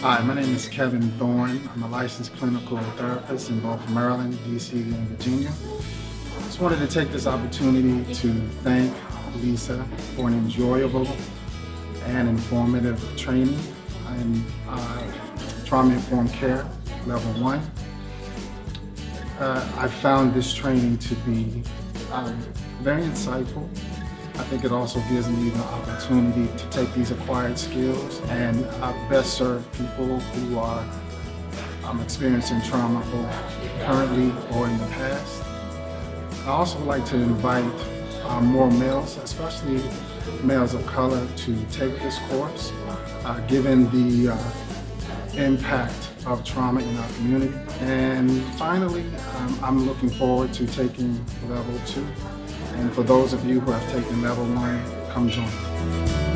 Hi, my name is Kevin Thorne. I'm a licensed clinical therapist in both Maryland, DC, and Virginia. Just wanted to take this opportunity to thank Lisa for an enjoyable and informative training in trauma-informed care, level 1. I found this training to be very insightful. I think it also gives me the opportunity to take these acquired skills and best serve people who are experiencing trauma both currently or in the past. I also would like to invite more males, especially males of color, to take this course, given the impact of trauma in our community. And finally, I'm looking forward to taking level 2. And for those of you who have taken level 1, come join me.